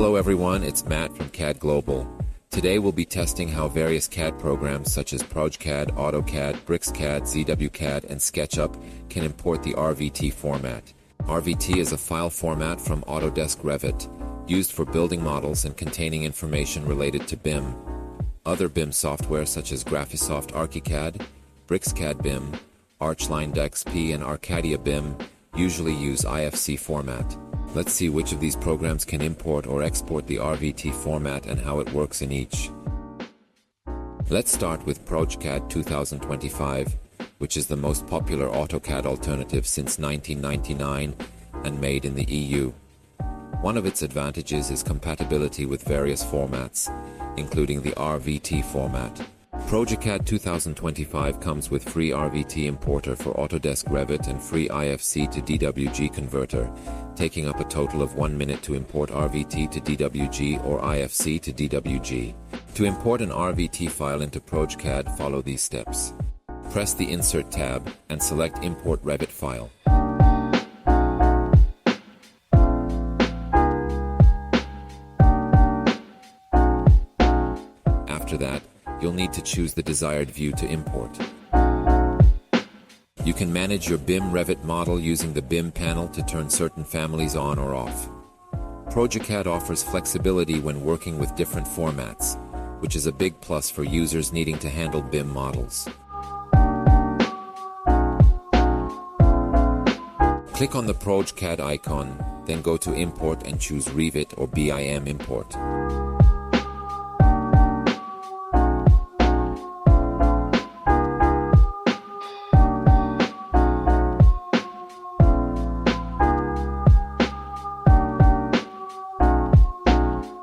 Hello everyone, it's Matt from CADglobal. Today we'll be testing how various CAD programs such as progeCAD, AutoCAD, BricsCAD, ZWCAD, and SketchUp can import the RVT format. RVT is a file format from Autodesk Revit, used for building models and containing information related to BIM. Other BIM software such as Graphisoft ArchiCAD, BricsCAD BIM, Archline XP, and Arcadia BIM usually use IFC format. Let's see which of these programs can import or export the RVT format and how it works in each. Let's start with progeCAD 2025, which is the most popular AutoCAD alternative since 1999 and made in the EU. One of its advantages is compatibility with various formats, including the RVT format. progeCAD 2025 comes with free RVT importer for Autodesk Revit and free IFC to DWG converter, taking up a total of 1 minute to import RVT to DWG or IFC to DWG. To import an RVT file into progeCAD, follow these steps. Press the Insert tab and select Import Revit File. After that, you'll need to choose the desired view to import. You can manage your BIM Revit model using the BIM panel to turn certain families on or off. progeCAD offers flexibility when working with different formats, which is a big plus for users needing to handle BIM models. Click on the progeCAD icon, then go to Import and choose Revit or BIM Import.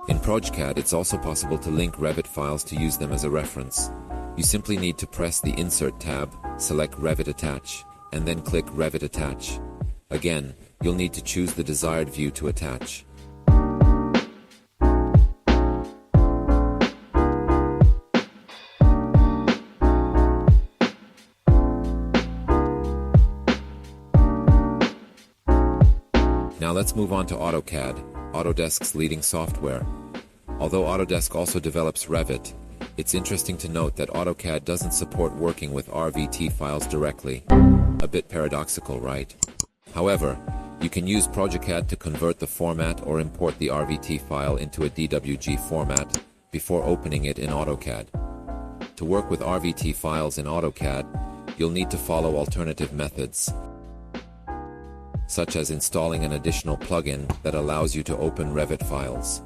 In progeCAD, it's also possible to link Revit files to use them as a reference. You simply need to press the Insert tab, select Revit Attach, and then click Revit Attach. Again, you'll need to choose the desired view to attach. Now let's move on to AutoCAD, Autodesk's leading software. Although Autodesk also develops Revit, it's interesting to note that AutoCAD doesn't support working with RVT files directly. A bit paradoxical, right? However, you can use progeCAD to convert the format or import the RVT file into a DWG format before opening it in AutoCAD. To work with RVT files in AutoCAD, you'll need to follow alternative methods, such as installing an additional plugin that allows you to open Revit files.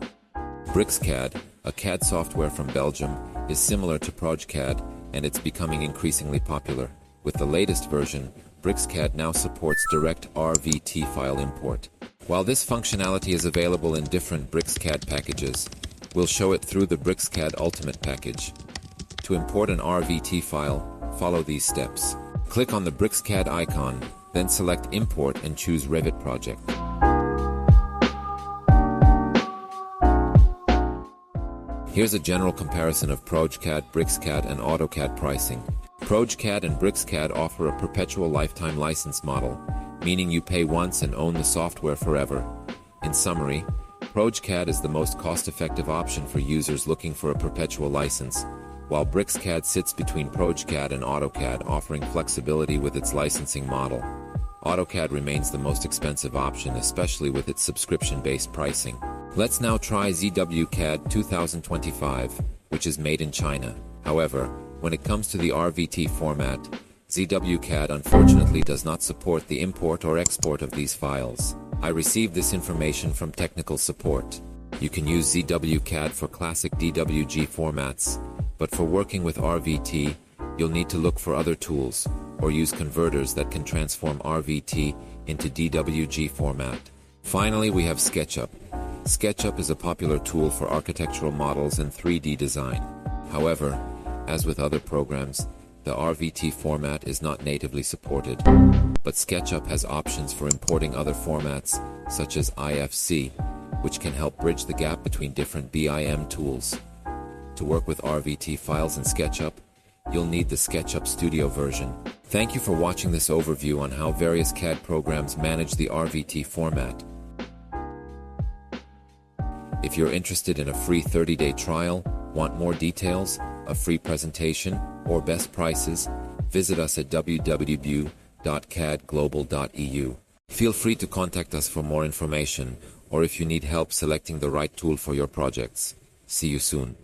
BricsCAD, a CAD software from Belgium, is similar to progeCAD, and it's becoming increasingly popular. With the latest version, BricsCAD now supports direct RVT file import. While this functionality is available in different BricsCAD packages, we'll show it through the BricsCAD Ultimate package. To import an RVT file, follow these steps. Click on the BricsCAD icon, then select Import and choose Revit Project. Here's a general comparison of progeCAD, BricsCAD, and AutoCAD pricing. progeCAD and BricsCAD offer a perpetual lifetime license model, meaning you pay once and own the software forever. In summary, progeCAD is the most cost-effective option for users looking for a perpetual license, while BricsCAD sits between progeCAD and AutoCAD, offering flexibility with its licensing model. AutoCAD remains the most expensive option, especially with its subscription-based pricing. Let's now try ZWCAD 2025, which is made in China. However, when it comes to the RVT format, ZWCAD unfortunately does not support the import or export of these files. I received this information from technical support. You can use ZWCAD for classic DWG formats, but for working with RVT, you'll need to look for other tools, or use converters that can transform RVT into DWG format. Finally, we have SketchUp. SketchUp is a popular tool for architectural models and 3D design. However, as with other programs, the RVT format is not natively supported, but SketchUp has options for importing other formats, such as IFC, which can help bridge the gap between different BIM tools. To work with RVT files in SketchUp, you'll need the SketchUp Studio version. Thank you for watching this overview on how various CAD programs manage the RVT format. If you're interested in a free 30-day trial, want more details, a free presentation, or best prices, visit us at www.CADglobal.eu. Feel free to contact us for more information, or if you need help selecting the right tool for your projects. See you soon.